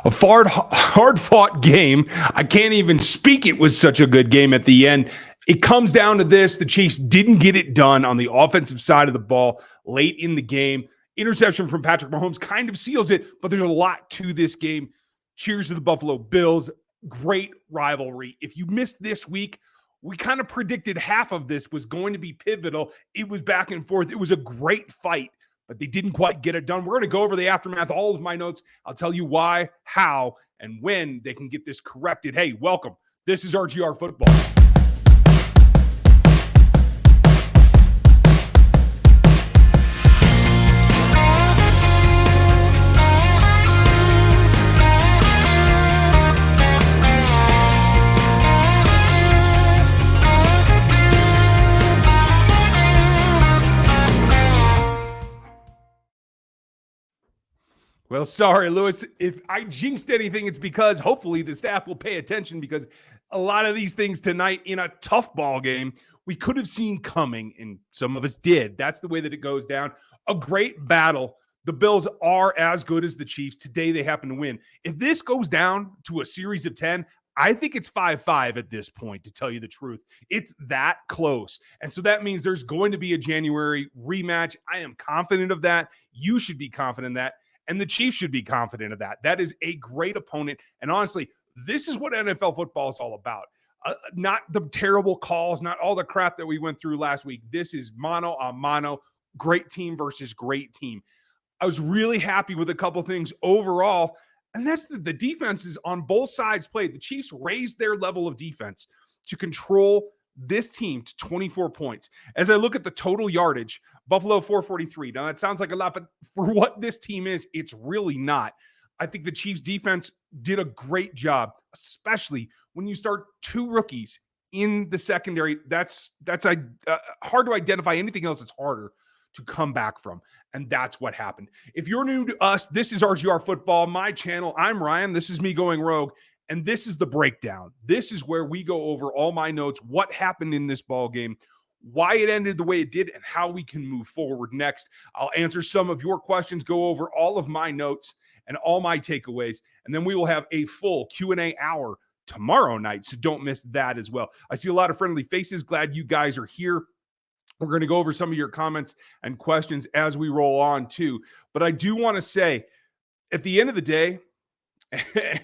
A hard-fought game. I can't even speak. It was such a good game at the end. It comes down to this. The Chiefs didn't get it done on the offensive side of the ball late in the game. Interception from Patrick Mahomes kind of seals it, but there's a lot to this game. Cheers to the Buffalo Bills. Great rivalry. If you missed this week, we kind of predicted half of this was going to be pivotal. It was back and forth. It was a great fight, but they didn't quite get it done. We're going to go over the aftermath, all of my notes. I'll tell you why, how, and when they can get this corrected. Hey, welcome. This is RGR Football. Well, sorry, Lewis. If I jinxed anything, it's because hopefully the staff will pay attention, because a lot of these things tonight in a tough ball game we could have seen coming, and some of us did. That's the way that it goes down. A great battle. The Bills are as good as the Chiefs. Today they happen to win. If this goes down to a series of 10, I think it's 5-5 at this point, to tell you the truth. It's that close. And so that means there's going to be a January rematch. I am confident of that. You should be confident in that. And the Chiefs should be confident of that. That is a great opponent. And honestly, this is what NFL football is all about. Not the terrible calls, not all the crap that we went through last week. This is mano a mano, great team versus great team. I was really happy with a couple things overall, and that's the defenses on both sides played. The Chiefs raised their level of defense to control this team to 24 points. As I look at the total yardage, Buffalo 443. Now, that sounds like a lot, but for what this team is, it's really not. I think the Chiefs defense did a great job, especially when you start two rookies in the secondary. That's hard to identify. Anything else, it's harder to come back from. And that's what happened. If you're new to us, this is RGR Football, my channel. I'm Ryan. This is me going rogue. And this is the breakdown. This is where we go over all my notes, what happened in this ball game, why it ended the way it did, and how we can move forward next. I'll answer some of your questions, go over all of my notes and all my takeaways, and then we will have a full Q&A hour tomorrow night, so don't miss that as well. I see a lot of friendly faces. Glad you guys are here. We're going to go over some of your comments and questions as we roll on too. But I do want to say, at the end of the day,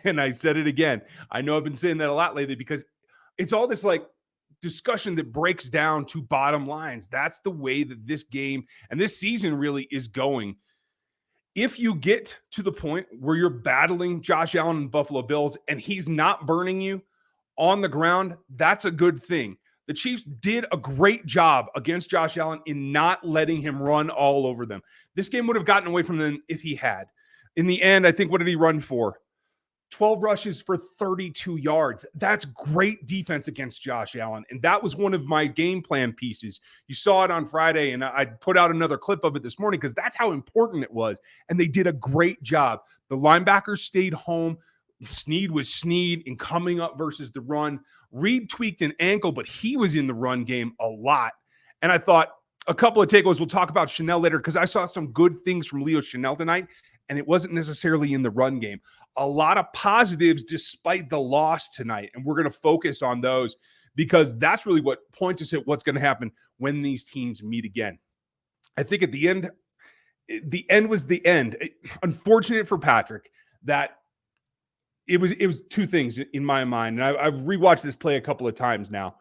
and I said it again, I know I've been saying that a lot lately, because it's all this like discussion that breaks down to bottom lines. That's the way that this game and this season really is going. If you get to the point where you're battling Josh Allen and Buffalo Bills and he's not burning you on the ground, that's a good thing. The Chiefs did a great job against Josh Allen in not letting him run all over them. This game would have gotten away from them if he had. In the end, I think, what did he run for? 12 rushes for 32 yards. That's great defense against Josh Allen. And that was one of my game plan pieces. You saw it on Friday, and I put out another clip of it this morning because that's how important it was. And they did a great job. The linebackers stayed home. Snead was Snead in coming up versus the run. Reed tweaked an ankle, but he was in the run game a lot. And I thought a couple of takeaways. We'll talk about Chanel later, because I saw some good things from Leo Chanel tonight, and it wasn't necessarily in the run game. A lot of positives despite the loss tonight, and we're going to focus on those because that's really what points us at what's going to happen when these teams meet again. I think at the end was the end. Unfortunate for Patrick that it was two things in my mind, and I've rewatched this play a couple of times now.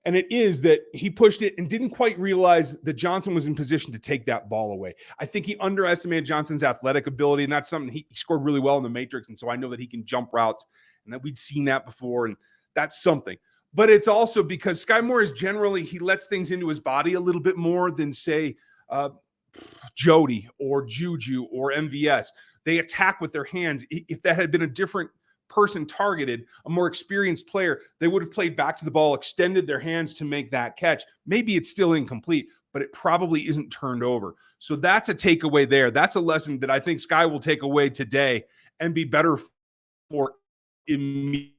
And it is that he pushed it and didn't quite realize that Johnson was in position to take that ball away. I think he underestimated Johnson's athletic ability, and that's something he scored really well in the Matrix. And so I know that he can jump routes, and that we'd seen that before, and that's something. But it's also because Sky Moore is generally, he lets things into his body a little bit more than, say, Jody or JuJu or MVS. They attack with their hands. If that had been a different person targeted, a more experienced player, they would have played back to the ball, extended their hands to make that catch. Maybe it's still incomplete, but it probably isn't turned over. So that's a takeaway there. That's a lesson that I think Sky will take away today and be better for immediately.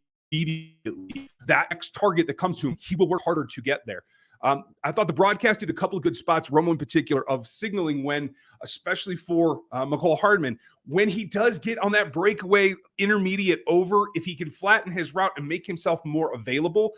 That next target that comes to him, he will work harder to get there. I thought the broadcast did a couple of good spots, Romo in particular, of signaling when, especially for Mecole Hardman, when he does get on that breakaway intermediate over, if he can flatten his route and make himself more available.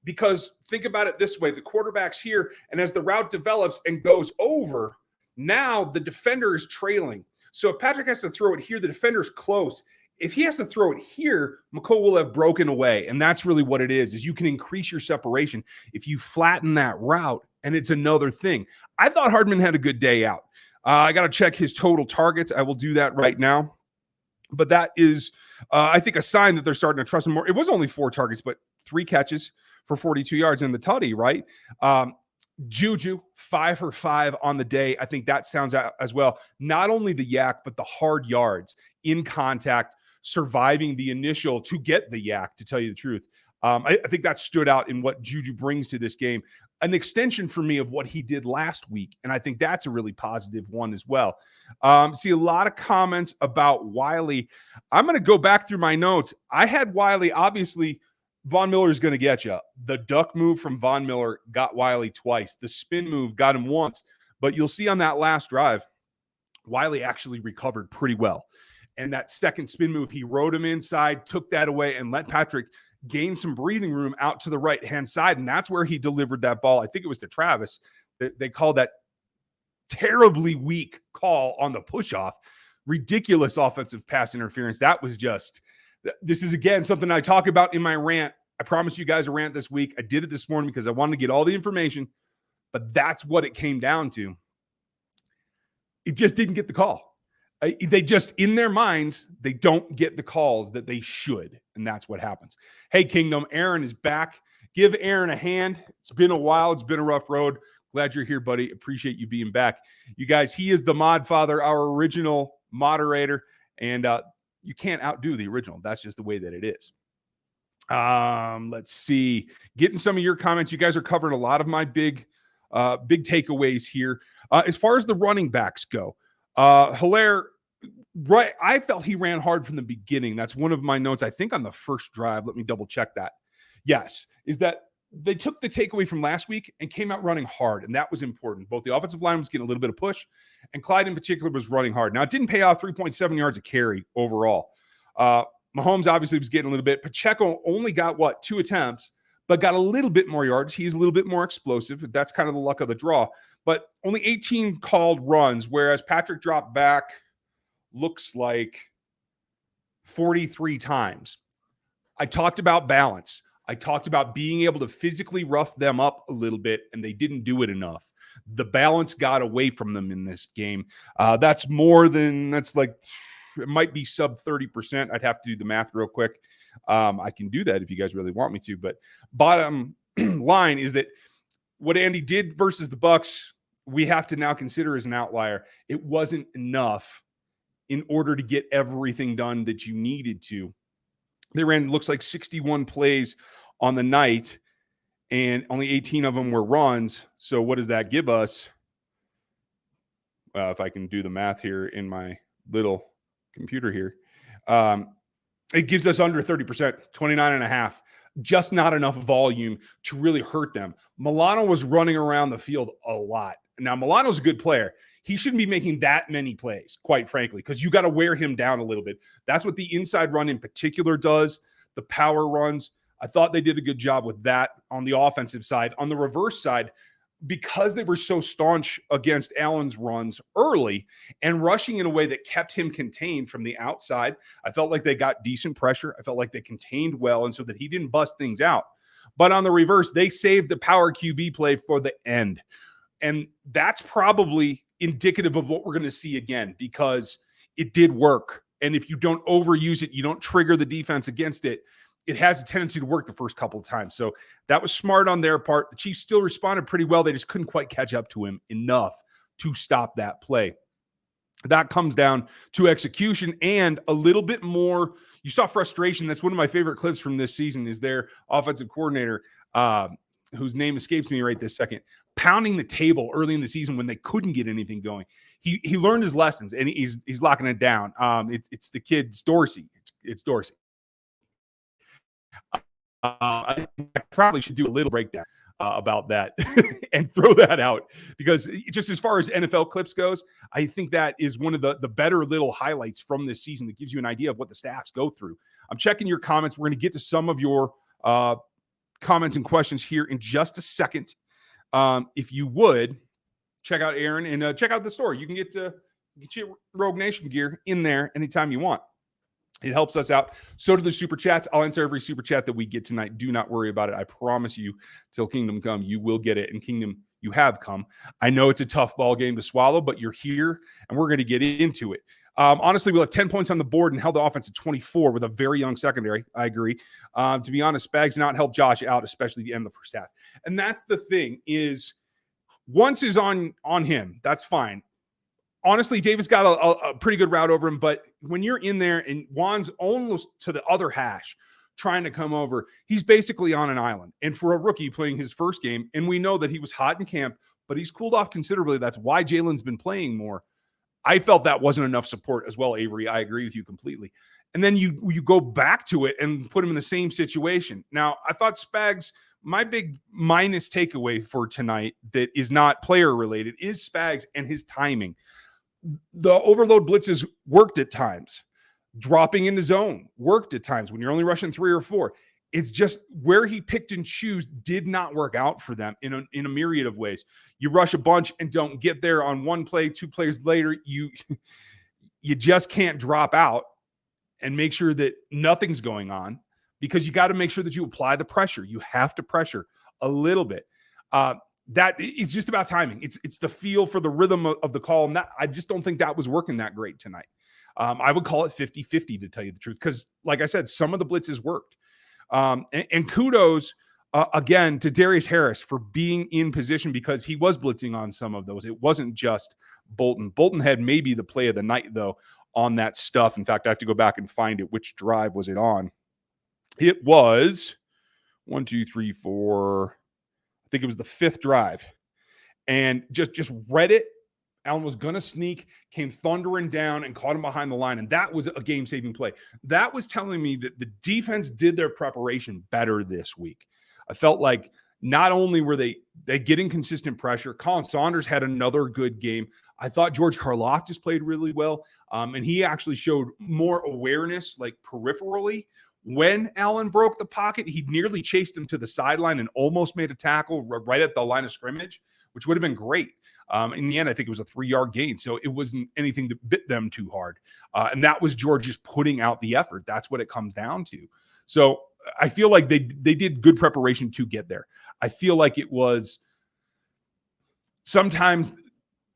Because think about it this way, the quarterback's here, and as the route develops and goes over, now the defender is trailing. So if Patrick has to throw it here, the defender's close. If he has to throw it here, Mecole will have broken away. And that's really what it is you can increase your separation if you flatten that route, and it's another thing. I thought Hardman had a good day out. I got to check his total targets. I will do that right now. But that is, I think, a sign that they're starting to trust him more. It was only 4 targets, but 3 catches for 42 yards in the tutty, right? JuJu, 5 for 5 on the day. I think that sounds out as well. Not only the yak, but the hard yards in contact, surviving the initial to get the yak, to tell you the truth. I think that stood out in what JuJu brings to this game. An extension for me of what he did last week, and I think that's a really positive one as well. See a lot of comments about Wiley. I'm going to go back through my notes. I had Wiley, obviously, Von Miller is going to get you. The duck move from Von Miller got Wiley twice. The spin move got him once. But you'll see on that last drive, Wiley actually recovered pretty well. And that second spin move, he rode him inside, took that away, and let Patrick gain some breathing room out to the right-hand side. And that's where he delivered that ball. I think it was to Travis. They called that terribly weak call on the push-off. Ridiculous offensive pass interference. That was just... This is, again, something I talk about in my rant. I promised you guys a rant this week. I did it this morning because I wanted to get all the information, but that's what it came down to. It just didn't get the call. They just, in their minds, they don't get the calls that they should, and that's what happens. Hey, Kingdom, Aaron is back. Give Aaron a hand. It's been a while. It's been a rough road. Glad you're here, buddy. Appreciate you being back. You guys, he is the mod father, our original moderator, and you can't outdo the original. That's just the way that it is. Let's see. Getting some of your comments. You guys are covering a lot of my big takeaways here. As far as the running backs go, Hilaire, right? I felt he ran hard from the beginning. That's one of my notes. I think on the first drive. Let me double check that. Yes, is that they took the takeaway from last week and came out running hard, and that was important. Both the offensive line was getting a little bit of push, and Clyde in particular was running hard. Now, it didn't pay off 3.7 yards a carry overall. Mahomes obviously was getting a little bit. Pacheco only got, 2 attempts, but got a little bit more yards. He's a little bit more explosive. That's kind of the luck of the draw. But only 18 called runs, whereas Patrick dropped back, looks like 43 times. I talked about balance. I talked about being able to physically rough them up a little bit, and they didn't do it enough. The balance got away from them in this game. It might be sub 30%. I'd have to do the math real quick. I can do that if you guys really want me to. But bottom line is that what Andy did versus the Bucs, we have to now consider as an outlier. It wasn't enough in order to get everything done that you needed to. They ran, looks like 61 plays on the night, and only 18 of them were runs. So what does that give us? If I can do the math here in my little computer here, it gives us under 30%, 29.5. Just not enough volume to really hurt them. Milano was running around the field a lot. Now, Milano's a good player. He shouldn't be making that many plays, quite frankly, because you got to wear him down a little bit. That's what the inside run in particular does, the power runs. I thought they did a good job with that on the offensive side. On the reverse side, because they were so staunch against Allen's runs early and rushing in a way that kept him contained from the outside, I felt like they got decent pressure. I felt like they contained well, and so that he didn't bust things out. But on the reverse, they saved the power QB play for the end. And that's probably indicative of what we're going to see again, because it did work. And if you don't overuse it, you don't trigger the defense against it, it has a tendency to work the first couple of times. So that was smart on their part. The Chiefs still responded pretty well. They just couldn't quite catch up to him enough to stop that play. That comes down to execution and a little bit more. You saw frustration. That's one of my favorite clips from this season is their offensive coordinator, whose name escapes me right this second, pounding the table early in the season when they couldn't get anything going. He learned his lessons, and he's locking it down. It's the kid's Dorsey. It's Dorsey. I probably should do a little breakdown. about that and throw that out, because just as far as NFL clips goes, I think that is one of the better little highlights from this season that gives you an idea of what the staffs go through. I'm checking your comments. We're going to get to some of your comments and questions here in just a second. If you would check out Aaron and check out the store. You can get your Rogue Nation gear in there anytime you want. It helps us out. So do the super chats. I'll answer every super chat that we get tonight. Do not worry about it. I promise you, till Kingdom Come, you will get it. And Kingdom, you have come. I know it's a tough ball game to swallow, but you're here, and we're going to get into it. Honestly, we'll have 10 points on the board and held the offense at 24 with a very young secondary. I agree. To be honest, Spags did not help Josh out, especially the end of the first half. And that's the thing is, once is on him, that's fine. Honestly, Davis got a pretty good route over him, but when you're in there and Juan's almost to the other hash trying to come over, he's basically on an island. And for a rookie playing his first game, and we know that he was hot in camp, but he's cooled off considerably. That's why Jalen's been playing more. I felt that wasn't enough support as well, Avery. I agree with you completely. And then you go back to it and put him in the same situation. Now, I thought Spags, my big minus takeaway for tonight that is not player related is Spags and his timing. The overload blitzes worked at times. Dropping into zone worked at times when you're only rushing 3 or 4. It's just where he picked and choose did not work out for them in a myriad of ways. You rush a bunch and don't get there on one play, 2 plays later, you just can't drop out and make sure that nothing's going on, because you got to make sure that you apply the pressure. You have to pressure a little bit. That it's just about timing. It's the feel for the rhythm of the call. And that, I just don't think that was working that great tonight. I would call it 50-50 to tell you the truth, because like I said, some of the blitzes worked. And kudos again to Darius Harris for being in position, because he was blitzing on some of those. It wasn't just Bolton. Bolton had maybe the play of the night though on that stuff. In fact, I have to go back and find it. Which drive was it on? It was 1, 2, 3, 4. I think it was the 5th drive, and just read it. Allen was going to sneak, came thundering down and caught him behind the line. And that was a game-saving play. That was telling me that the defense did their preparation better this week. I felt like not only were they getting consistent pressure, Colin Saunders had another good game. I thought George Karlaftis played really well. And he actually showed more awareness, like peripherally. When Allen broke the pocket, he nearly chased him to the sideline and almost made a tackle right at the line of scrimmage, which would have been great. In the end, I think it was a 3-yard gain, so it wasn't anything that bit them too hard. And that was George just putting out the effort. That's what it comes down to. So I feel like they did good preparation to get there. I feel like it was sometimes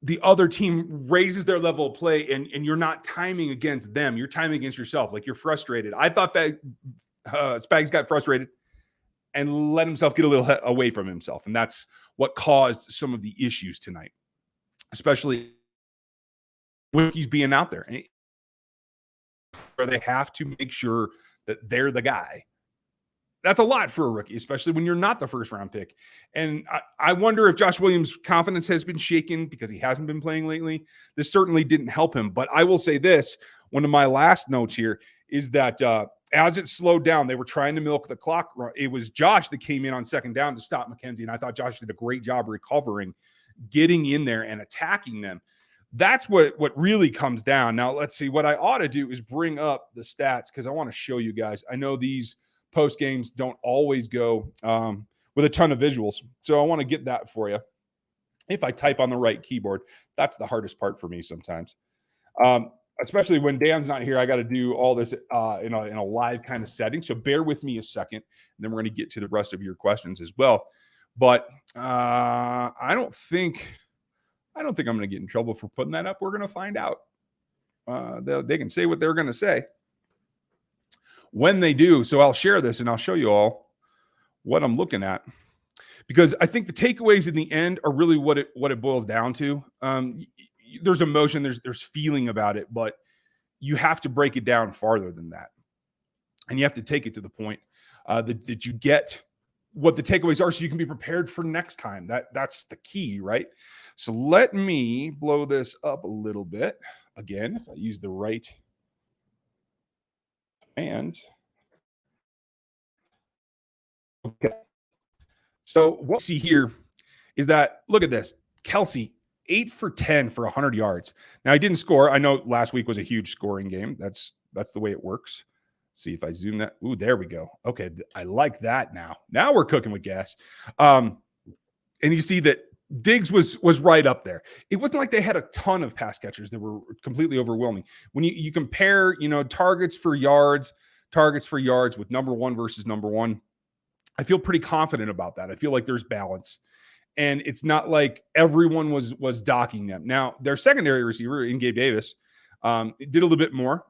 the other team raises their level of play and you're not timing against them. You're timing against yourself. Like, you're frustrated. I thought Spags got frustrated and let himself get a little away from himself. And that's what caused some of the issues tonight, especially when he's being out there, where they have to make sure that they're the guy. That's a lot for a rookie, especially when you're not the first-round pick. And I wonder if Josh Williams' confidence has been shaken because he hasn't been playing lately. This certainly didn't help him. But I will say this, one of my last notes here is that as it slowed down, they were trying to milk the clock. It was Josh that came in on 2nd down to stop McKenzie, and I thought Josh did a great job recovering, getting in there and attacking them. That's what really comes down. Now, let's see. What I ought to do is bring up the stats, because I want to show you guys. I know these post games don't always go with a ton of visuals, so I want to get that for you. If I type on the right keyboard, that's the hardest part for me sometimes, especially when Dan's not here. I got to do all this in a live kind of setting, so bear with me a second, and then we're going to get to the rest of your questions as well. But I don't think I'm going to get in trouble for putting that up. We're going to find out. They can say what they're going to say when they do. So I'll share this and I'll show you all what I'm looking at, because I think the takeaways in the end are really what it boils down to. There's emotion, there's feeling about it, but you have to break it down farther than that. And you have to take it to the point that you get what the takeaways are, so you can be prepared for next time. That's the key, right? So let me blow this up a little bit. Again, if I use the right command. Okay. So what we see here is that, look at this. Kelce, 8 for 10 for 100 yards. Now, he didn't score. I know last week was a huge scoring game. That's the way it works. See if I zoom that. Ooh, there we go. Okay, I like that now. Now we're cooking with gas. And you see that Diggs was right up there. It wasn't like they had a ton of pass catchers that were completely overwhelming. When you compare, targets for yards with number one versus number one, I feel pretty confident about that. I feel like there's balance. And it's not like everyone was docking them. Now, their secondary receiver in Gabe Davis did a little bit more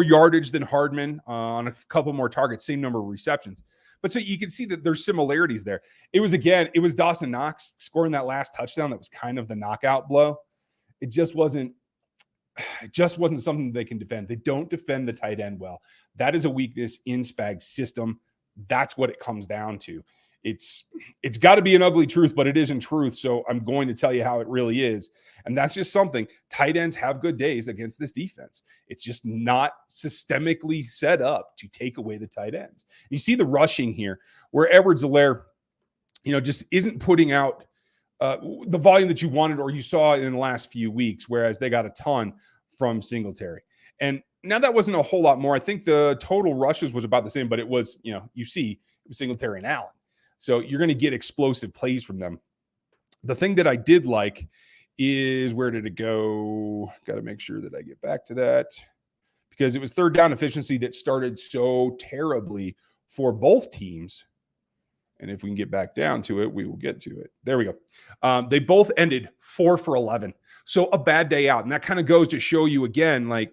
yardage than Hardman on a couple more targets, same number of receptions. But so you can see that there's similarities there. It was Dawson Knox scoring that last touchdown that was kind of the knockout blow. It just wasn't something they can defend. They don't defend the tight end well. That is a weakness in Spag's system. That's what it comes down to. It's got to be an ugly truth, but it isn't truth. So I'm going to tell you how it really is. And that's just something. Tight ends have good days against this defense. It's just not systemically set up to take away the tight ends. You see the rushing here where Edwards-Helaire, just isn't putting out the volume that you wanted or you saw in the last few weeks, whereas they got a ton from Singletary. And now that wasn't a whole lot more. I think the total rushes was about the same, but it was, you see it was Singletary and Allen. So you're going to get explosive plays from them. The thing that I did like is, where did it go? Got to make sure that I get back to that, because it was third down efficiency that started so terribly for both teams. And if we can get back down to it, we will get to it. There we go. They both ended 4 for 11. So a bad day out. And that kind of goes to show you again, like,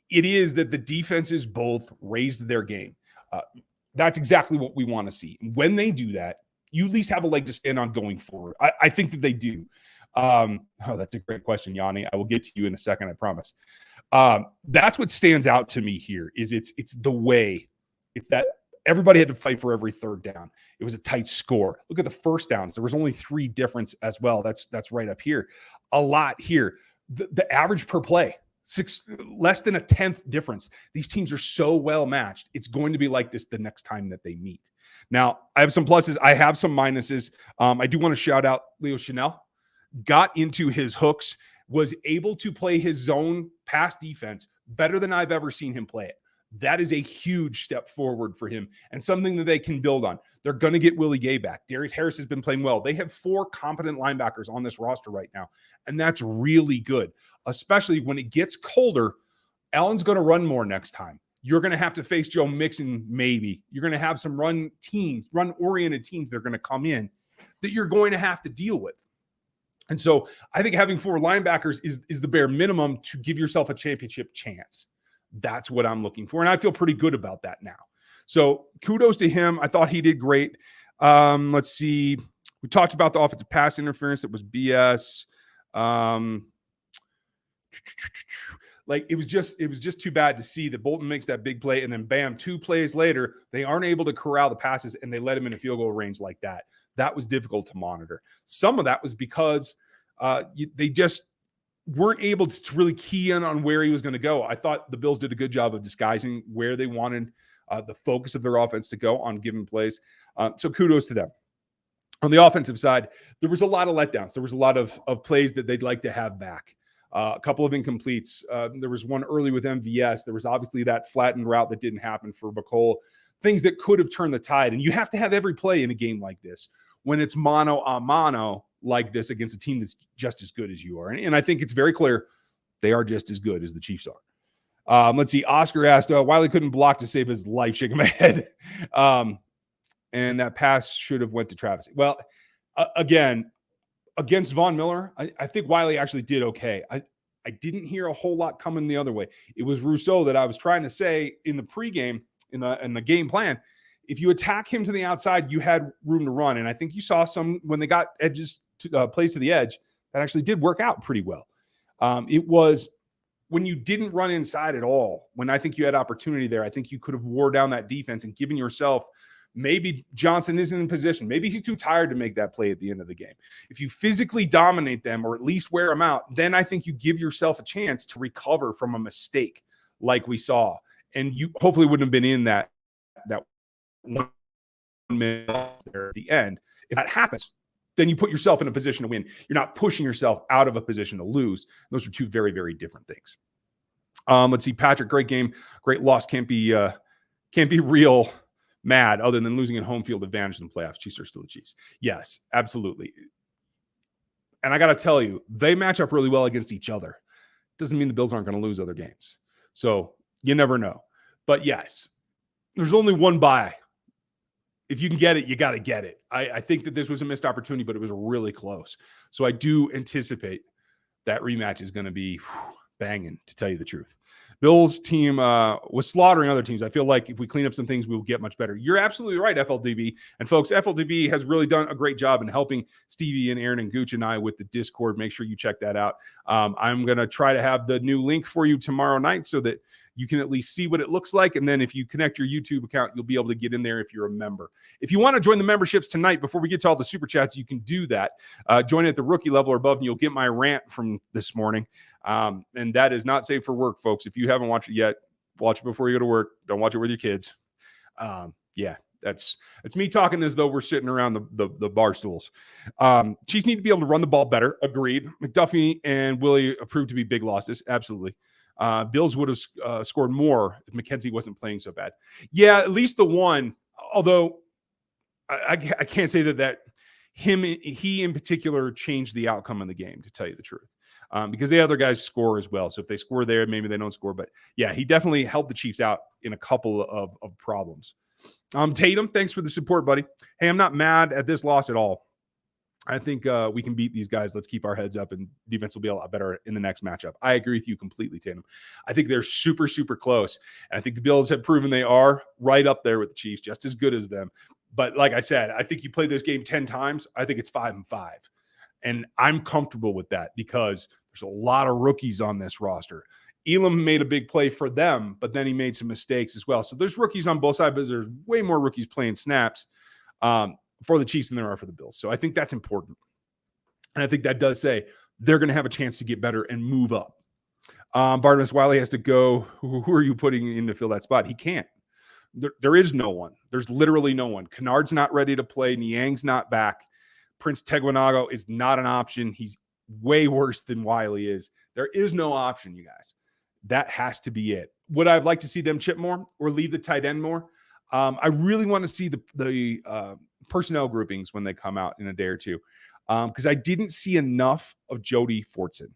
it is that the defenses both raised their game. That's exactly what we want to see. When they do that, you at least have a leg to stand on going forward. I think that they do. That's a great question, Yanni. I will get to you in a second, I promise. That's what stands out to me here is it's the way. It's that everybody had to fight for every third down. It was a tight score. Look at the first downs. There was only 3 difference as well. That's right up here. A lot here. The average per play, less than a 10th difference. These teams are so well matched. It's going to be like this the next time that they meet. Now, I have some pluses. I have some minuses. I do want to shout out Leo Chanel. Got into his hooks, was able to play his zone pass defense better than I've ever seen him play it. That is a huge step forward for him and something that they can build on. They're going to get Willie Gay back. Darius Harris has been playing well. They have 4 competent linebackers on this roster right now, and that's really good, especially when it gets colder. Allen's going to run more next time. You're going to have to face Joe Mixon maybe. You're going to have some run-oriented teams that are going to come in that you're going to have to deal with. And so I think having 4 linebackers is the bare minimum to give yourself a championship chance. That's what I'm looking for. And I feel pretty good about that now. So kudos to him. I thought he did great. Let's see. We talked about the offensive pass interference. That was BS. It was just too bad to see that Bolton makes that big play. And then bam, 2 plays later, they aren't able to corral the passes and they let him in a field goal range like that. That was difficult to monitor. Some of that was because they just weren't able to really key in on where he was going to go. I thought the Bills did a good job of disguising where they wanted the focus of their offense to go on given plays. So kudos to them. On the offensive side, there was a lot of letdowns. There was a lot of plays that they'd like to have back. A couple of incompletes. There was one early with MVS. There was obviously that flattened route that didn't happen for McCole. Things that could have turned the tide. And you have to have every play in a game like this when it's mano a mano like this against a team that's just as good as you are. And I think it's very clear they are just as good as the Chiefs are. Let's see. Oscar asked, Wiley couldn't block to save his life. Shaking my head. And that pass should have went to Travis. Well, again, against Von Miller, I think Wiley actually did okay. I didn't hear a whole lot coming the other way. It was Rousseau that I was trying to say in the pregame, in the game plan. If you attack him to the outside, you had room to run. And I think you saw some when they got plays to the edge, that actually did work out pretty well. It was when you didn't run inside at all, when I think you had opportunity there, I think you could have wore down that defense and given yourself, maybe Johnson isn't in position. Maybe he's too tired to make that play at the end of the game. If you physically dominate them or at least wear them out, then I think you give yourself a chance to recover from a mistake like we saw. And you hopefully wouldn't have been in that minute there at the end. If that happens, then you put yourself in a position to win. You're not pushing yourself out of a position to lose. Those are two very, very different things. Let's see, Patrick, great game, great loss. Can't be real mad other than losing in home field advantage in the playoffs. Chiefs are still the Chiefs. Yes, absolutely. And I got to tell you, they match up really well against each other. Doesn't mean the Bills aren't going to lose other games. So you never know. But yes, there's only one bye. If you can get it, you got to get it. I think that this was a missed opportunity, but it was really close. So I do anticipate that rematch is going to be banging, to tell you the truth. Bills team was slaughtering other teams. I feel like if we clean up some things, we will get much better. You're absolutely right, FLDB. And folks, FLDB has really done a great job in helping Stevie and Aaron and Gooch and I with the Discord. Make sure you check that out. I'm going to try to have the new link for you tomorrow night so that you can at least see what it looks like. And then if you connect your YouTube account, you'll be able to get in there if you're a member. If you want to join the memberships tonight, before we get to all the super chats, you can do that. Join at the rookie level or above, and you'll get my rant from this morning. And that is not safe for work, folks. If you haven't watched it yet, watch it before you go to work. Don't watch it with your kids. Yeah, it's me talking as though we're sitting around the bar stools. Chiefs need to be able to run the ball better. Agreed. McDuffie and Willie proved to be big losses. Absolutely. Bills would have scored more if McKenzie wasn't playing so bad. Yeah, at least the one, although I can't say that he in particular changed the outcome of the game, to tell you the truth. Because the other guys score as well. So if they score there, maybe they don't score. But yeah, he definitely helped the Chiefs out in a couple of problems. Tatum, thanks for the support, buddy. Hey, I'm not mad at this loss at all. I think we can beat these guys. Let's keep our heads up, and defense will be a lot better in the next matchup. I agree with you completely, Tatum. I think they're super, super close. And I think the Bills have proven they are right up there with the Chiefs, just as good as them. But like I said, I think you play this game 10 times. I think it's 5-5. And I'm comfortable with that because there's a lot of rookies on this roster. Elam made a big play for them, but then he made some mistakes as well. So there's rookies on both sides, but there's way more rookies playing snaps for the Chiefs than there are for the Bills. So I think that's important. And I think that does say they're going to have a chance to get better and move up. Bartimus Wiley has to go. Who are you putting in to fill that spot? He can't. There is no one. There's literally no one. Kennard's not ready to play. Niang's not back. Prince Teguanago is not an option. He's way worse than Wiley is. There is no option, you guys. That has to be it. Would I like to see them chip more or leave the tight end more? I really want to see the personnel groupings when they come out in a day or two, because I didn't see enough of Jody Fortson.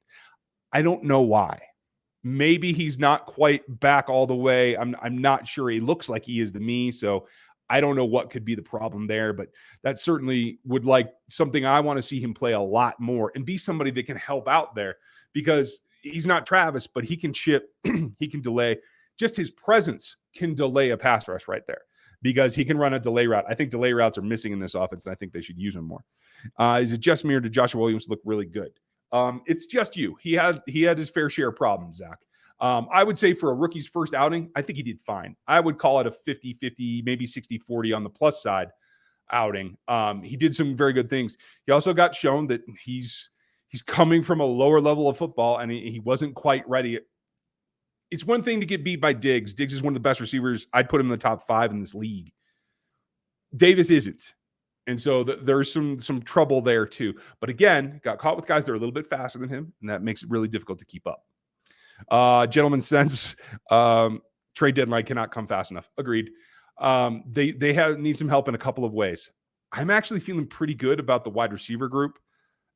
I don't know why. Maybe he's not quite back all the way. I'm not sure. He looks like he is to me, so I don't know what could be the problem there, but that certainly would like something I want to see him play a lot more and be somebody that can help out there, because he's not Travis, but he can chip, he can delay. Just his presence can delay a pass rush right there because he can run a delay route. I think delay routes are missing in this offense, and I think they should use them more. Is it just me, or did Joshua Williams look really good? It's just you. He had his fair share of problems, Zach. I would say for a rookie's first outing, I think he did fine. I would call it a 50-50, maybe 60-40 on the plus side outing. He did some very good things. He also got shown that he's coming from a lower level of football, and he wasn't quite ready. It's one thing to get beat by Diggs. Diggs is one of the best receivers. I'd put him in the top 5 in this league. Davis isn't. And so there's some trouble there too. But again, got caught with guys that are a little bit faster than him, and that makes it really difficult to keep up. Gentleman sense, trade deadline cannot come fast enough. Agreed. They need some help in a couple of ways. I'm actually feeling pretty good about the wide receiver group.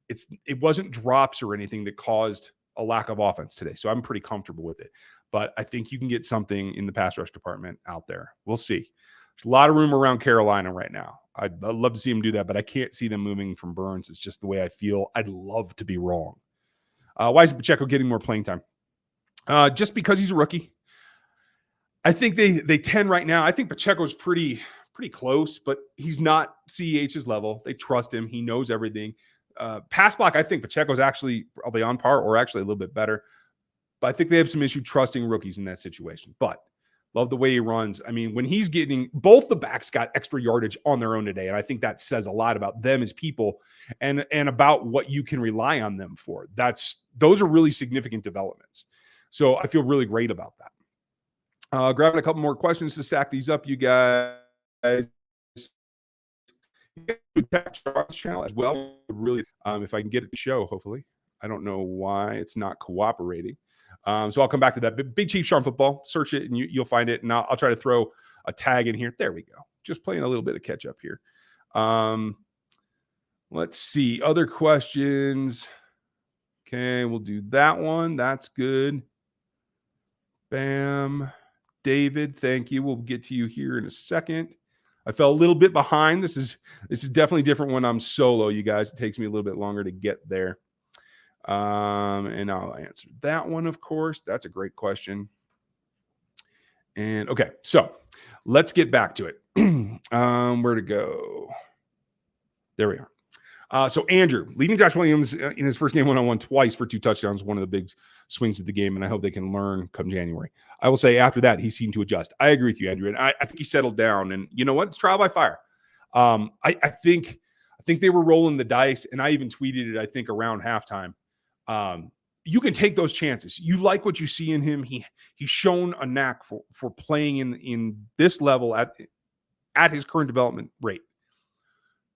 It wasn't drops or anything that caused a lack of offense today, so I'm pretty comfortable with it. But I think you can get something in the pass rush department out there. We'll see. There's a lot of room around Carolina right now. I'd love to see him do that, but I can't see them moving from Burns. It's just the way I feel. I'd love to be wrong. Why is Pacheco getting more playing time? Just because he's a rookie. I think they tend right now. I think Pacheco's pretty close, but he's not CEH's level. They trust him. He knows everything. Pass block, I think Pacheco's actually probably on par or actually a little bit better. But I think they have some issue trusting rookies in that situation. But love the way he runs. I mean, when he's getting, both the backs got extra yardage on their own today. And I think that says a lot about them as people and about what you can rely on them for. Those are really significant developments. So I feel really great about that. Grabbing a couple more questions to stack these up, you guys. channel as well. Really, if I can get it to show, hopefully. I don't know why it's not cooperating. So I'll come back to that. Big Chief Sean Football. Search it and you'll find it. And I'll try to throw a tag in here. There we go. Just playing a little bit of catch up here. Let's see. Other questions. Okay, we'll do that one. That's good. Bam. David, thank you. We'll get to you here in a second. I fell a little bit behind. This is definitely different when I'm solo, you guys. It takes me a little bit longer to get there. And I'll answer that one, of course. That's a great question. And okay, so let's get back to it. Where to go? There we are. So Andrew, leading Josh Williams in his first game one-on-one twice for 2 touchdowns, one of the big swings of the game, and I hope they can learn come January. I will say after that, he seemed to adjust. I agree with you, Andrew, and I think he settled down. And you know what? It's trial by fire. I think they were rolling the dice, and I even tweeted it, I think, around halftime. You can take those chances. You like what you see in him. He's shown a knack for playing in this level at his current development rate.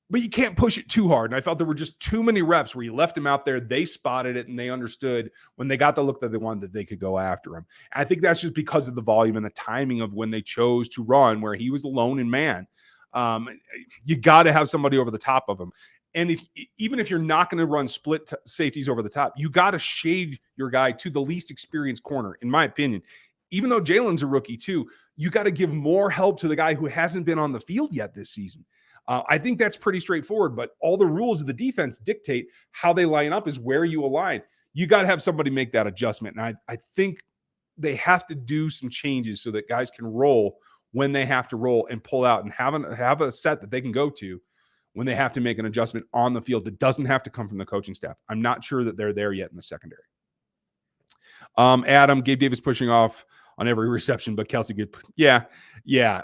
But you can't push it too hard. And I felt there were just too many reps where you left him out there. They spotted it and they understood when they got the look that they wanted that they could go after him. And I think that's just because of the volume and the timing of when they chose to run, where he was alone in man. You got to have somebody over the top of him. And even if you're not going to run split safeties over the top, you got to shade your guy to the least experienced corner, in my opinion. Even though Jalen's a rookie too, you got to give more help to the guy who hasn't been on the field yet this season. I think that's pretty straightforward, but all the rules of the defense dictate how they line up is where you align. You got to have somebody make that adjustment. And I think they have to do some changes so that guys can roll when they have to roll and pull out and have a set that they can go to when they have to make an adjustment on the field that doesn't have to come from the coaching staff. I'm not sure that they're there yet in the secondary. Adam, Gabe Davis pushing off on every reception, but Kelce good. Yeah.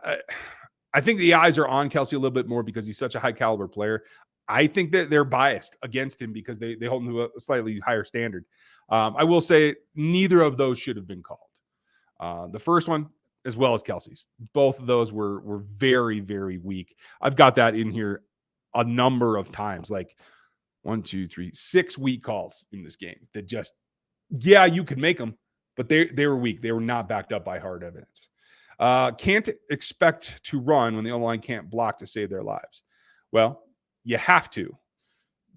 I think the eyes are on Kelce a little bit more because he's such a high caliber player. I think that they're biased against him because they hold him to a slightly higher standard. I will say neither of those should have been called. The first one, as well as Kelce's, both of those were very, very weak. I've got that in here a number of times, like 1, 2, 3, 6 weak calls in this game that just, yeah, you could make them, but they were weak. They were not backed up by hard evidence. Can't expect to run when the O-line can't block to save their lives. Well, you have to.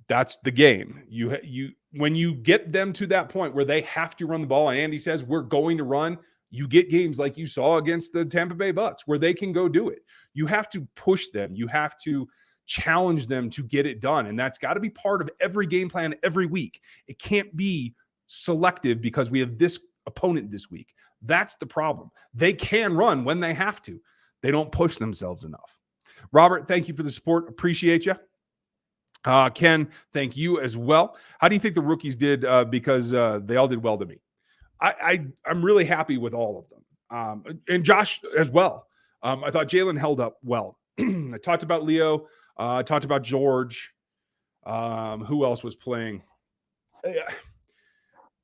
That's the game. You when you get them to that point where they have to run the ball, and Andy says we're going to run, you get games like you saw against the Tampa Bay Bucks where they can go do it. You have to push them. You have to challenge them to get it done, and that's got to be part of every game plan every week. It can't be selective because we have this opponent this week. That's the problem. They can run when they have to. They don't push themselves enough. Robert, thank you for the support. Appreciate you. Ken, thank you as well. How do you think the rookies did? Because they all did well to me. I'm really happy with all of them. And Josh as well. I thought Jalen held up well. I talked about Leo. I talked about George. Who else was playing?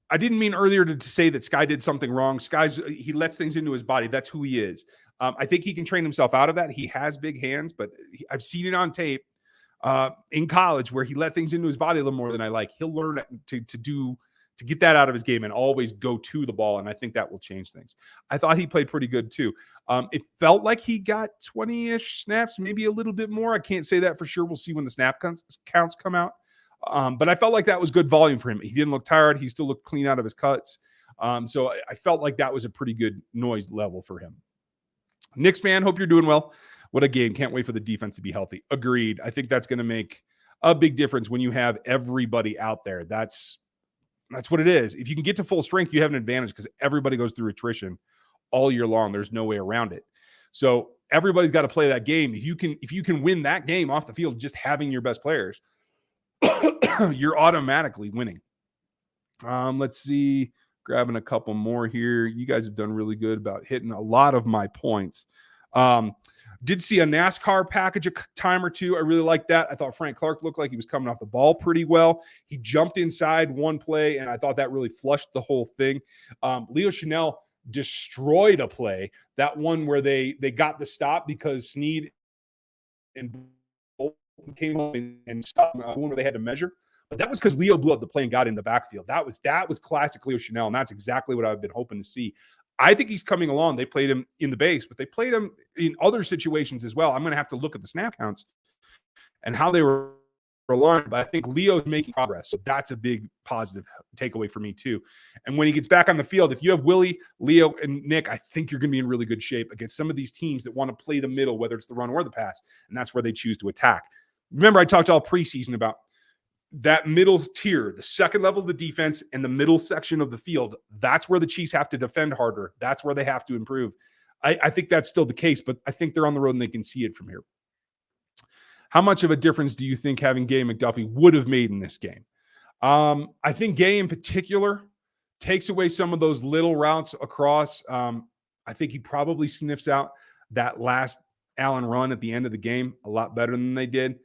I didn't mean earlier to say that Sky did something wrong. He lets things into his body. That's who he is. I think he can train himself out of that. He has big hands, but I've seen it on tape in college where he let things into his body a little more than I like. He'll learn to get that out of his game and always go to the ball, and I think that will change things. I thought he played pretty good too. It felt like he got 20-ish snaps, maybe a little bit more. I can't say that for sure. We'll see when the snap counts come out. But I felt like that was good volume for him. He didn't look tired. He still looked clean out of his cuts. So I felt like that was a pretty good noise level for him. Knicks fan, hope you're doing well. What a game. Can't wait for the defense to be healthy. Agreed. I think that's going to make a big difference when you have everybody out there. That's what it is. If you can get to full strength, you have an advantage because everybody goes through attrition all year long. There's no way around it. So everybody's got to play that game. If you can win that game off the field, just having your best players, you're automatically winning. Let's see. Grabbing a couple more here. You guys have done really good about hitting a lot of my points. Did see a NASCAR package a time or two. I really like that. I thought Frank Clark looked like he was coming off the ball pretty well. He jumped inside one play, and I thought that really flushed the whole thing. Leo Chanel destroyed a play. That one where they got the stop because Snead and came home and stopped one where they had to measure. But that was because Leo blew up the play and got in the backfield. That was classic Leo Chanel, and that's exactly what I've been hoping to see. I think he's coming along. They played him in the base, but they played him in other situations as well. I'm going to have to look at the snap counts and how they were aligned, but I think Leo's making progress. So that's a big positive takeaway for me too. And when he gets back on the field, if you have Willie, Leo, and Nick, I think you're going to be in really good shape against some of these teams that want to play the middle, whether it's the run or the pass, and that's where they choose to attack. Remember, I talked all preseason about that middle tier, the second level of the defense and the middle section of the field. That's where the Chiefs have to defend harder. That's where they have to improve. I think that's still the case, but I think they're on the road and they can see it from here. How much of a difference do you think having Gay and McDuffie would have made in this game? I think Gay in particular takes away some of those little routes across. I think he probably sniffs out that last Allen run at the end of the game a lot better than they did.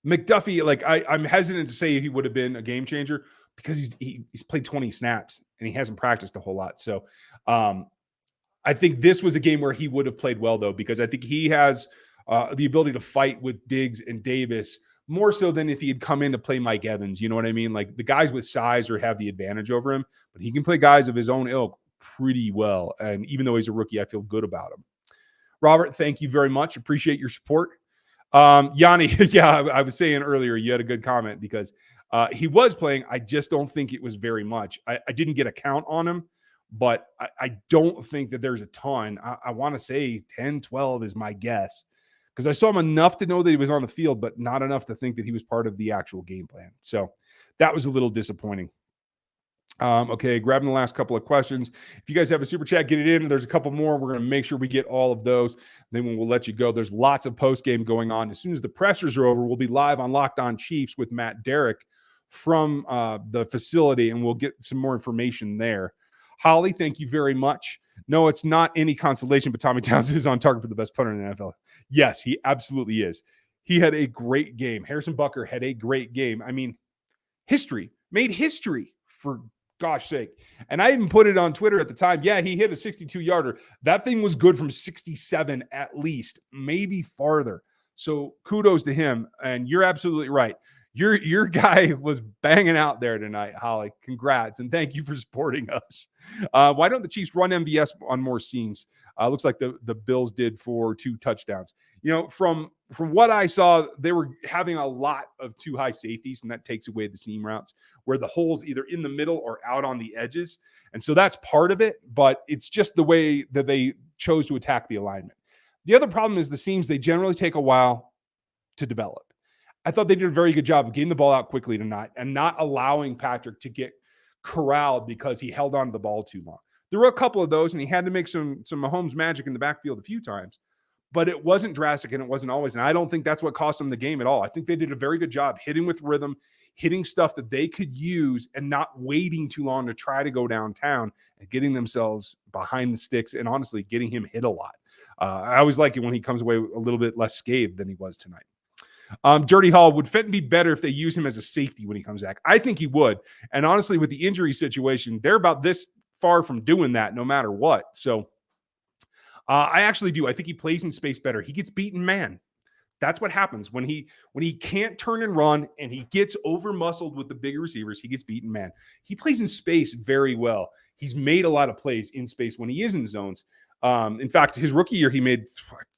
McDuffie, like I'm hesitant to say he would have been a game changer because he's played 20 snaps and he hasn't practiced a whole lot. So I think this was a game where he would have played well, though, because I think he has the ability to fight with Diggs and Davis more so than if he had come in to play Mike Evans. You know what I mean? Like the guys with size or have the advantage over him, but he can play guys of his own ilk pretty well. And even though he's a rookie, I feel good about him. Robert, thank you very much. Appreciate your support. Yanni, yeah, I was saying earlier, you had a good comment because he was playing. I just don't think it was very much. I didn't get a count on him, but I don't think that there's a ton. I want to say 10, 12 is my guess because I saw him enough to know that he was on the field, but not enough to think that he was part of the actual game plan. So that was a little disappointing. Okay, grabbing the last couple of questions. If you guys have a super chat, get it in. There's a couple more. We're going to make sure we get all of those. Then we'll let you go. There's lots of post game going on. As soon as the pressers are over, we'll be live on Locked On Chiefs with Matt Derrick from the facility, and we'll get some more information there. Holly, thank you very much. No, it's not any consolation, but Tommy Towns is on target for the best punter in the NFL. Yes, he absolutely is. He had a great game. Harrison Butker had a great game. I mean, made history for gosh sake. And I even put it on Twitter at the time. Yeah, he hit a 62-yarder. That thing was good from 67 at least, maybe farther. So kudos to him. And you're absolutely right. Your guy was banging out there tonight, Holly. Congrats. And thank you for supporting us. Why don't the Chiefs run MVS on more seams? Looks like the Bills did for 2 touchdowns. You know, from what I saw, they were having a lot of too high safeties, and that takes away the seam routes where the hole's either in the middle or out on the edges. And so that's part of it, but it's just the way that they chose to attack the alignment. The other problem is the seams, they generally take a while to develop. I thought they did a very good job of getting the ball out quickly tonight and not allowing Patrick to get corralled because he held on to the ball too long. There were a couple of those, and he had to make some Mahomes magic in the backfield a few times, but it wasn't drastic and it wasn't always. And I don't think that's what cost them the game at all. I think they did a very good job hitting with rhythm, hitting stuff that they could use and not waiting too long to try to go downtown and getting themselves behind the sticks and honestly getting him hit a lot. I always like it when he comes away a little bit less scathed than he was tonight. Dirty Hall, would Fenton be better if they use him as a safety when he comes back? I think he would. And honestly, with the injury situation, they're about this far from doing that no matter what. So I actually do. I think he plays in space better. He gets beaten man. That's what happens when he can't turn and run and he gets over muscled with the bigger receivers. He gets beaten man. He plays in space very well. He's made a lot of plays in space when he is in zones. In fact, his rookie year, he made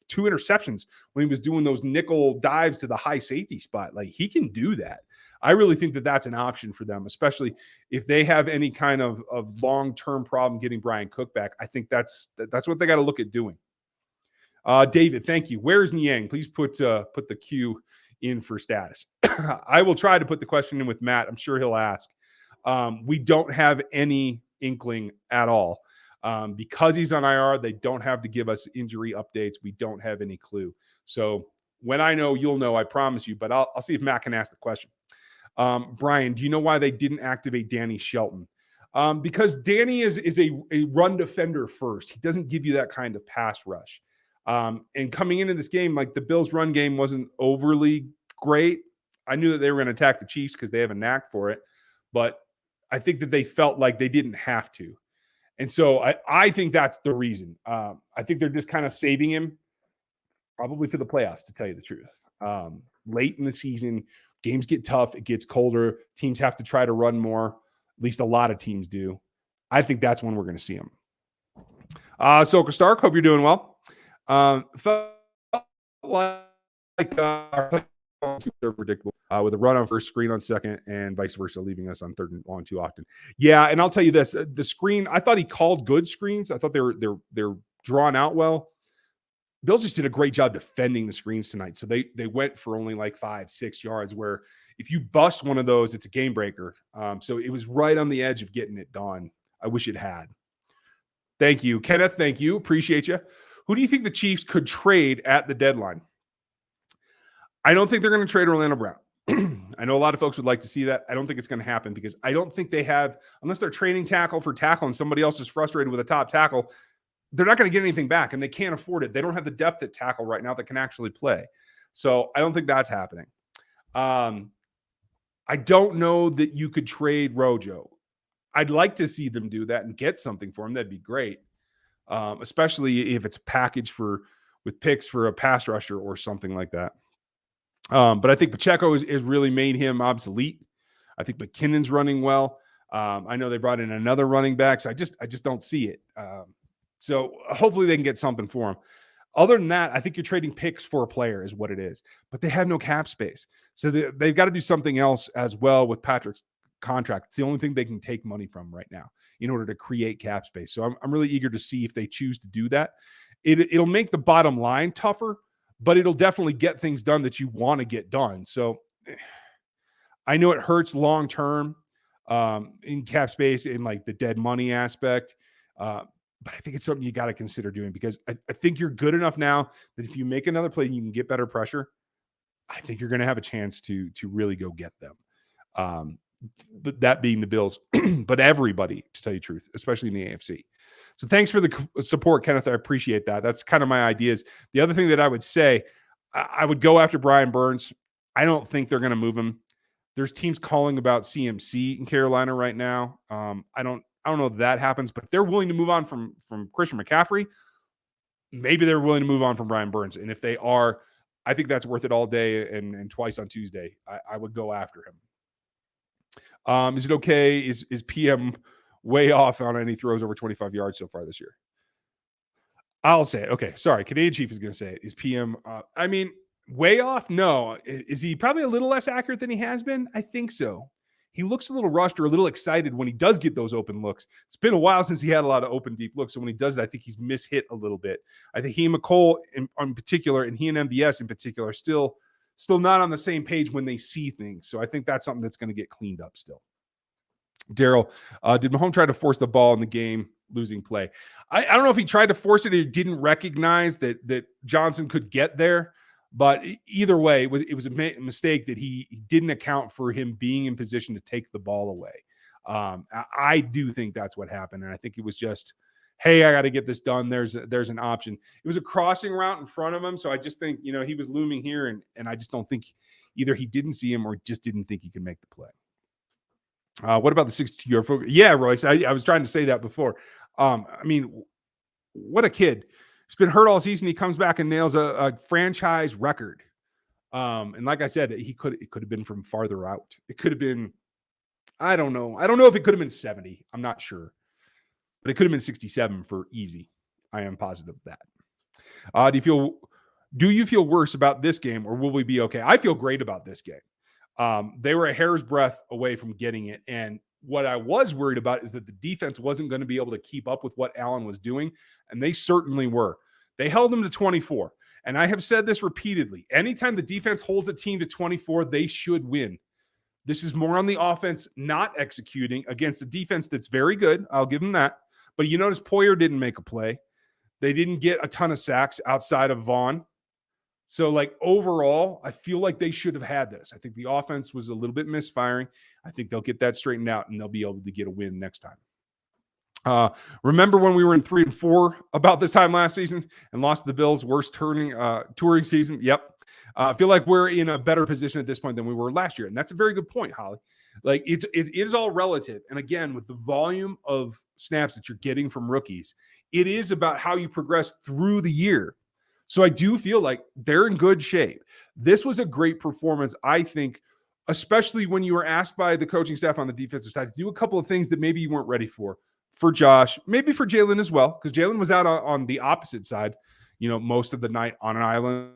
2 interceptions when he was doing those nickel dives to the high safety spot. Like, he can do that. I really think that that's an option for them, especially if they have any kind of long-term problem getting Brian Cook back. I think that's what they got to look at doing. David, thank you. Where's Niang? Please put the Q in for status. I will try to put the question in with Matt. I'm sure he'll ask. We don't have any inkling at all. Because he's on IR, they don't have to give us injury updates. We don't have any clue. So when I know, you'll know, I promise you, but I'll see if Matt can ask the question. Brian, do you know why they didn't activate Danny Shelton? Because Danny is a run defender first. He doesn't give you that kind of pass rush. And coming into this game, like, the Bills' run game wasn't overly great. I knew that they were going to attack the Chiefs because they have a knack for it. But I think that they felt like they didn't have to. And so I think that's the reason. I think they're just kind of saving him probably for the playoffs, to tell you the truth. Late in the season, games get tough. It gets colder. Teams have to try to run more. At least a lot of teams do. I think that's when we're going to see them. Soka Stark, hope you're doing well. Felt like predictable with a run on first, screen on second, and vice versa, leaving us on third and long too often. Yeah, and I'll tell you this: the screen. I thought he called good screens. I thought they're drawn out well. Bills just did a great job defending the screens tonight. So they went for only like 5-6 yards, where if you bust one of those, it's a game breaker. So it was right on the edge of getting it done. I wish it had. Thank you, Kenneth. Thank you. Appreciate you. Who do you think the Chiefs could trade at the deadline? I don't think they're going to trade Orlando Brown. I know a lot of folks would like to see that. I don't think it's going to happen because I don't think they have, unless they're trading tackle for tackle and somebody else is frustrated with a top tackle, they're not going to get anything back, and they can't afford it. They don't have the depth at tackle right now that can actually play. So I don't think that's happening. I don't know that you could trade Rojo. I'd like to see them do that and get something for him. That'd be great, especially if it's a package with picks for a pass rusher or something like that. But I think Pacheco has really made him obsolete. I think McKinnon's running well. I know they brought in another running back, so I just don't see it. So hopefully they can get something for him. Other than that, I think you're trading picks for a player is what it is. But they have no cap space. So they've got to do something else as well with Patrick's contract. It's the only thing they can take money from right now in order to create cap space. So I'm really eager to see if they choose to do that. It'll make the bottom line tougher, but it'll definitely get things done that you want to get done. So I know it hurts long term in cap space in like the dead money aspect. But I think it's something you got to consider doing because I think you're good enough now that if you make another play and you can get better pressure, I think you're going to have a chance to really go get them. That being the Bills, but everybody, to tell you the truth, especially in the AFC. So thanks for the support, Kenneth. I appreciate that. That's kind of my ideas. The other thing that I would say, I would go after Brian Burns. I don't think they're going to move him. There's teams calling about CMC in Carolina right now. I don't know if that happens, but if they're willing to move on from Christian McCaffrey, maybe they're willing to move on from Brian Burns. And if they are, I think that's worth it all day and twice on Tuesday. I would go after him. Is it okay? Is PM way off on any throws over 25 yards so far this year? I'll say it. Okay, sorry. Canadian Chief is going to say it. Is PM, way off? No. Is he probably a little less accurate than he has been? I think so. He looks a little rushed or a little excited when he does get those open looks. It's been a while since he had a lot of open, deep looks. So when he does it, I think he's mishit a little bit. I think he and McCole in particular, and he and MVS in particular, are still not on the same page when they see things. So I think that's something that's going to get cleaned up still. Daryl, did Mahomes try to force the ball in the game losing play? I don't know if he tried to force it or didn't recognize that Johnson could get there. But either way, it was a mistake that he didn't account for him being in position to take the ball away. I do think that's what happened. And I think it was just, hey, I got to get this done. There's an option. It was a crossing route in front of him. So I just think, he was looming here. And I just don't think either he didn't see him or just didn't think he could make the play. What about the 62-yard focus? Yeah, Royce, I was trying to say that before. What a kid. He's been hurt all season. He comes back and nails a franchise record. And like I said, it could have been from farther out. It could have been, I don't know. I don't know if it could have been 70. I'm not sure. But it could have been 67 for easy. I am positive of that. Do you feel worse about this game or will we be okay? I feel great about this game. They were a hair's breadth away from getting it. And what I was worried about is that the defense wasn't going to be able to keep up with what Allen was doing. And they certainly were. They held him to 24. And I have said this repeatedly. Anytime the defense holds a team to 24, they should win. This is more on the offense not executing against a defense that's very good. I'll give them that. But you notice Poyer didn't make a play. They didn't get a ton of sacks outside of Vaughn. So, overall, I feel like they should have had this. I think the offense was a little bit misfiring. I think they'll get that straightened out, and they'll be able to get a win next time. Remember when we were in 3-4 about this time last season and lost the Bills' worst touring season? Yep. I feel like we're in a better position at this point than we were last year, and that's a very good point, Holly. It is all relative. And again, with the volume of snaps that you're getting from rookies, it is about how you progress through the year. So I do feel like they're in good shape. This was a great performance, I think, especially when you were asked by the coaching staff on the defensive side to do a couple of things that maybe you weren't ready for Josh, maybe for Jalen as well, because Jalen was out on the opposite side, most of the night on an island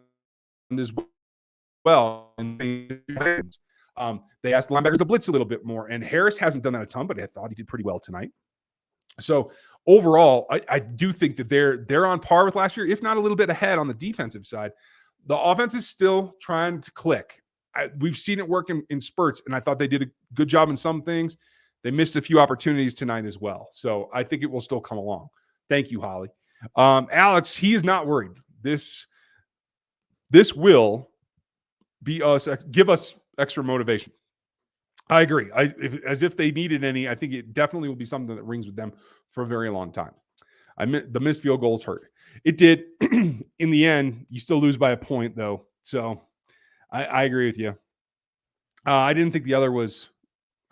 as well. And they asked the linebackers to blitz a little bit more, and Harris hasn't done that a ton, but I thought he did pretty well tonight. So overall, I do think that they're on par with last year, if not a little bit ahead on the defensive side. The offense is still trying to click. We've seen it work in spurts, and I thought they did a good job in some things. They missed a few opportunities tonight as well. So I think it will still come along. Thank you, Holly. Alex, he is not worried. This will give us extra motivation. I agree. As if they needed any, I think it definitely will be something that rings with them for a very long time. The missed field goals hurt. It did. In the end, you still lose by a point, though. So I agree with you. I didn't think the other was,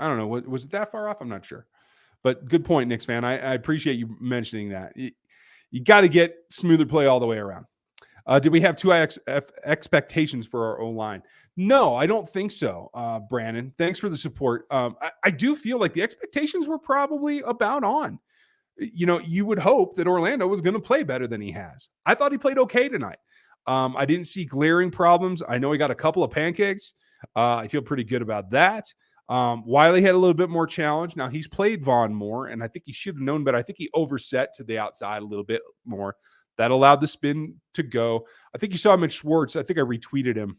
I don't know, was it that far off? I'm not sure. But good point, Knicks fan. I appreciate you mentioning that. You got to get smoother play all the way around. Did we have too high expectations for our O-line? No, I don't think so, Brandon. Thanks for the support. I do feel like the expectations were probably about on. You would hope that Orlando was going to play better than he has. I thought he played okay tonight. I didn't see glaring problems. I know he got a couple of pancakes. I feel pretty good about that. Wiley had a little bit more challenge. Now, he's played Vaughn more, and I think he should have known better. I think he overset to the outside a little bit more. That allowed the spin to go. I think you saw Mitch Schwartz. I think I retweeted him.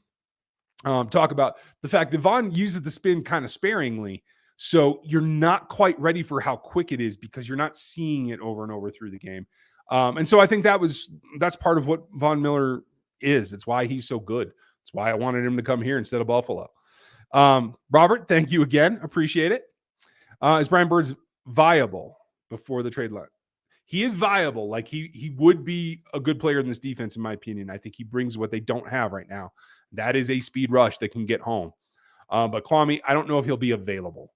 Talk about the fact that Vaughn uses the spin kind of sparingly. So you're not quite ready for how quick it is because you're not seeing it over and over through the game. And so I think that's part of what Von Miller is. It's why he's so good. It's why I wanted him to come here instead of Buffalo. Robert, thank you again. Appreciate it. Is Brian Burns viable before the trade line? He is viable. Like he would be a good player in this defense, in my opinion. I think he brings what they don't have right now. That is a speed rush that can get home. But Kwame, I don't know if he'll be available.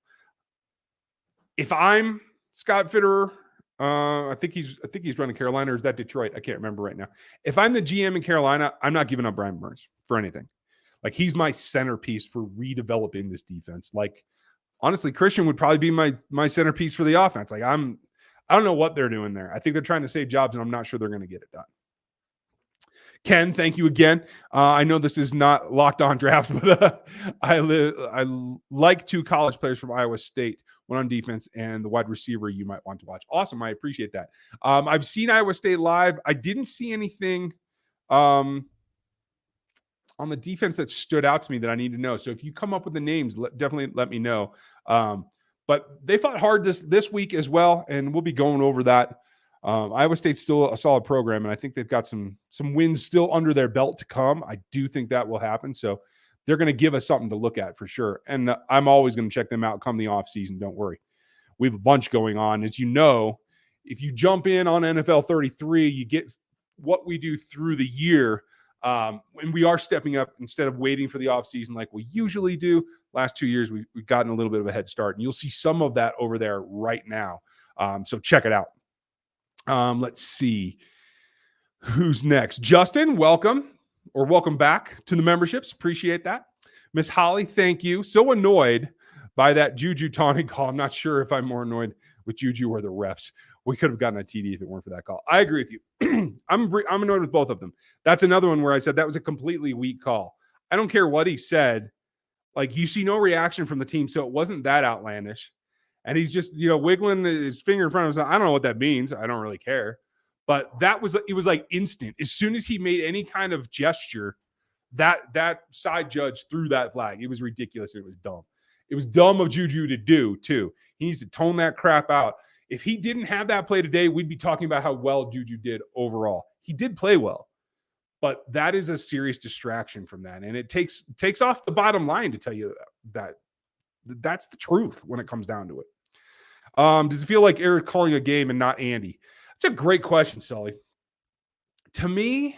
If I'm Scott Fitterer, I think he's running Carolina, or is that Detroit? I can't remember right now. If I'm the GM in Carolina, I'm not giving up Brian Burns for anything. Like, he's my centerpiece for redeveloping this defense. Like, honestly, Christian would probably be my centerpiece for the offense. Like, I don't know what they're doing there. I think they're trying to save jobs, and I'm not sure they're going to get it done. Ken, thank you again. I know this is not locked on draft, but I like two college players from Iowa State, one on defense and the wide receiver you might want to watch. Awesome. I appreciate that. I've seen Iowa State live. I didn't see anything on the defense that stood out to me that I need to know. So if you come up with the names, definitely let me know. But they fought hard this week as well, and we'll be going over that. Iowa State's still a solid program, and I think they've got some wins still under their belt to come. I do think that will happen. So they're going to give us something to look at for sure. And I'm always going to check them out come the offseason. Don't worry. We have a bunch going on. As you know, if you jump in on NFL 33, you get what we do through the year. And we are stepping up instead of waiting for the offseason like we usually do. Last 2 years, we've gotten a little bit of a head start. And you'll see some of that over there right now. So check it out. Let's see who's next. Justin, welcome back to the memberships. Appreciate that. Miss Holly, thank you. So annoyed by that JuJu taunting call. I'm not sure if I'm more annoyed with JuJu or the refs. We could have gotten a TD if it weren't for that call. I agree with you. I'm annoyed with both of them. That's another one where I said that was a completely weak call. I don't care what he said. Like, you see no reaction from the team, so it wasn't that outlandish. And he's just, wiggling his finger in front of him. I don't know what that means. I don't really care. But it was like instant. As soon as he made any kind of gesture, that side judge threw that flag. It was ridiculous. It was dumb. It was dumb of JuJu to do, too. He needs to tone that crap out. If he didn't have that play today, we'd be talking about how well JuJu did overall. He did play well. But that is a serious distraction from that. And it takes off the bottom line to tell you that. That's the truth when it comes down to it. Does it feel like Eric calling a game and not Andy? That's a great question, Sully. To me,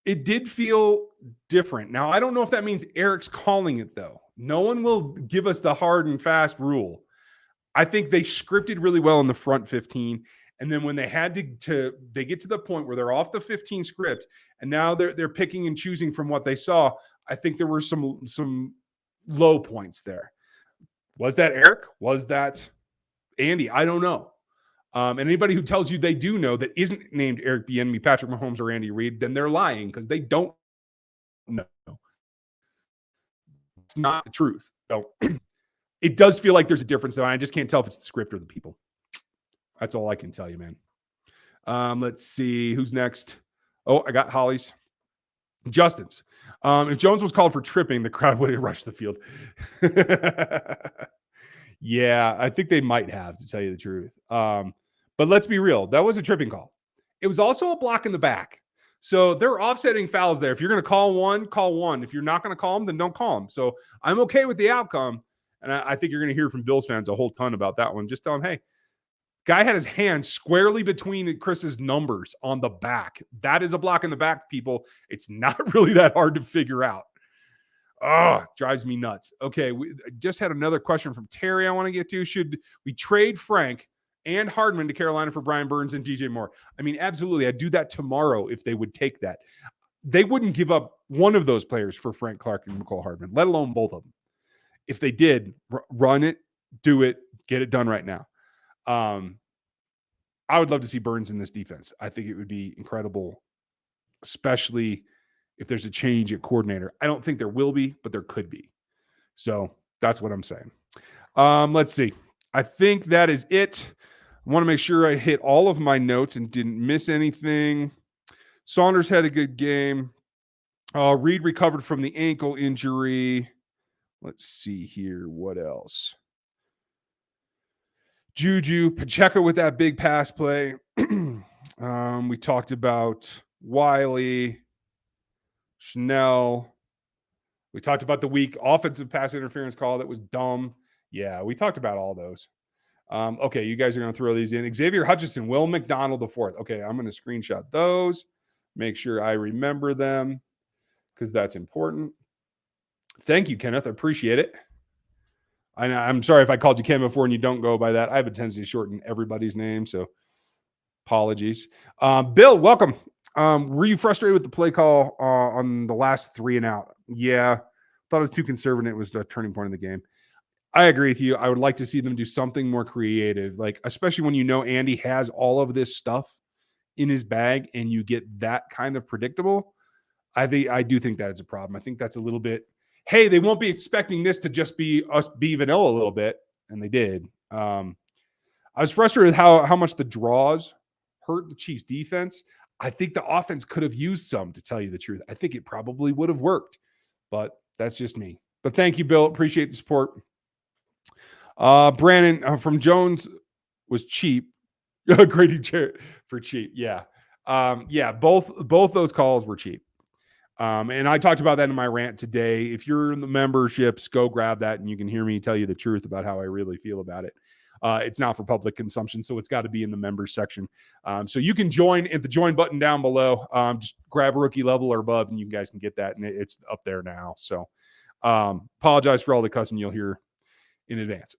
it did feel different. Now, I don't know if that means Eric's calling it, though. No one will give us the hard and fast rule. I think they scripted really well in the front 15, And then when they had they get to the point where they're off the 15 script and now they're picking and choosing from what they saw, I think there were some low points there. Was that Eric? Was that Andy? I don't know. And anybody who tells you they do know that isn't named Eric Bieniemy, Patrick Mahomes, or Andy Reid, then they're lying because they don't know. It's not the truth. So it does feel like there's a difference, though. I just can't tell if it's the script or the people. That's all I can tell you, man. Let's see. Who's next? Oh, I got Holly's. Justin's. If Jones was called for tripping, the crowd would have rushed the field. Yeah, I think they might have, to tell you the truth. But let's be real. That was a tripping call. It was also a block in the back. So they're offsetting fouls there. If you're going to call one, call one. If you're not going to call them, then don't call them. So I'm okay with the outcome. And I think you're going to hear from Bills fans a whole ton about that one. Just tell them, hey, guy had his hand squarely between Chris's numbers on the back. That is a block in the back, people. It's not really that hard to figure out. Oh, drives me nuts. Okay, we just had another question from Terry I want to get to. Should we trade Frank and Hardman to Carolina for Brian Burns and DJ Moore? I mean, absolutely. I'd do that tomorrow if they would take that. They wouldn't give up one of those players for Frank Clark and McCole Hardman, let alone both of them. If they did, run it, do it, get it done right now. I would love to see Burns in this defense. I think it would be incredible, especially if there's a change at coordinator. I don't think there will be, but there could be. So that's what I'm saying. Let's see. I think that is it. I want to make sure I hit all of my notes and didn't miss anything. Saunders had a good game. Reed recovered from the ankle injury. Let's see here. What else? JuJu, Pacheco with that big pass play. We talked about Wiley, Chanel. We talked about the weak offensive pass interference call that was dumb. Yeah, we talked about all those. Okay, you guys are going to throw these in. Xavier Hutchinson, Will McDonald IV. Okay, I'm going to screenshot those. Make sure I remember them because that's important. Thank you, Kenneth. I appreciate it. I'm sorry if I called you Ken before and you don't go by that. I have a tendency to shorten everybody's name, so apologies. Bill, welcome. Were you frustrated with the play call on the last 3 and out? Yeah, thought it was too conservative. It was a turning point in the game. I agree with you. I would like to see them do something more creative, like especially when you know Andy has all of this stuff in his bag and you get that kind of predictable. I do think that is a problem. I think that's a little bit, hey, they won't be expecting this to just be us be vanilla a little bit, and they did. I was frustrated with how much the draws hurt the Chiefs defense. I think the offense could have used some, to tell you the truth. I think it probably would have worked, but that's just me. But thank you, Bill. Appreciate the support. Brandon from Jones was cheap. Grady Jarrett for cheap. Yeah. Both those calls were cheap. And I talked about that in my rant today. If you're in the memberships, go grab that and you can hear me tell you the truth about how I really feel about it. It's not for public consumption, so it's got to be in the members section. So you can join at the join button down below. Just grab rookie level or above and you guys can get that. And it's up there now. So apologize for all the cussing you'll hear in advance.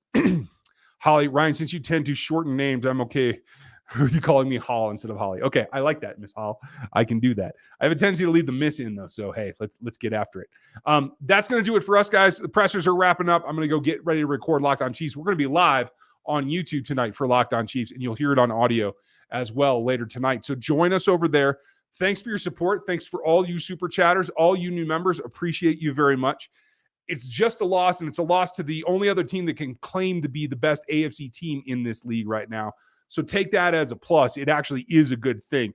Holly, Ryan, since you tend to shorten names, I'm okay with you calling me Hall instead of Holly. Okay, I like that, Miss Hall. I can do that. I have a tendency to leave the miss in, though, so hey, let's get after it. That's going to do it for us, guys. The pressers are wrapping up. I'm going to go get ready to record Locked On Chiefs. We're going to be live on YouTube tonight for Locked On Chiefs, and you'll hear it on audio as well later tonight. So join us over there. Thanks for your support. Thanks for all you super chatters, all you new members. Appreciate you very much. It's just a loss, and it's a loss to the only other team that can claim to be the best AFC team in this league right now. So take that as a plus. It actually is a good thing.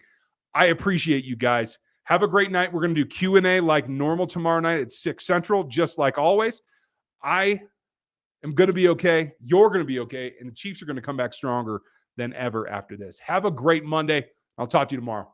I appreciate you guys. Have a great night. We're going to do Q&A like normal tomorrow night at 6 Central, just like always. I am going to be okay. You're going to be okay. And the Chiefs are going to come back stronger than ever after this. Have a great Monday. I'll talk to you tomorrow.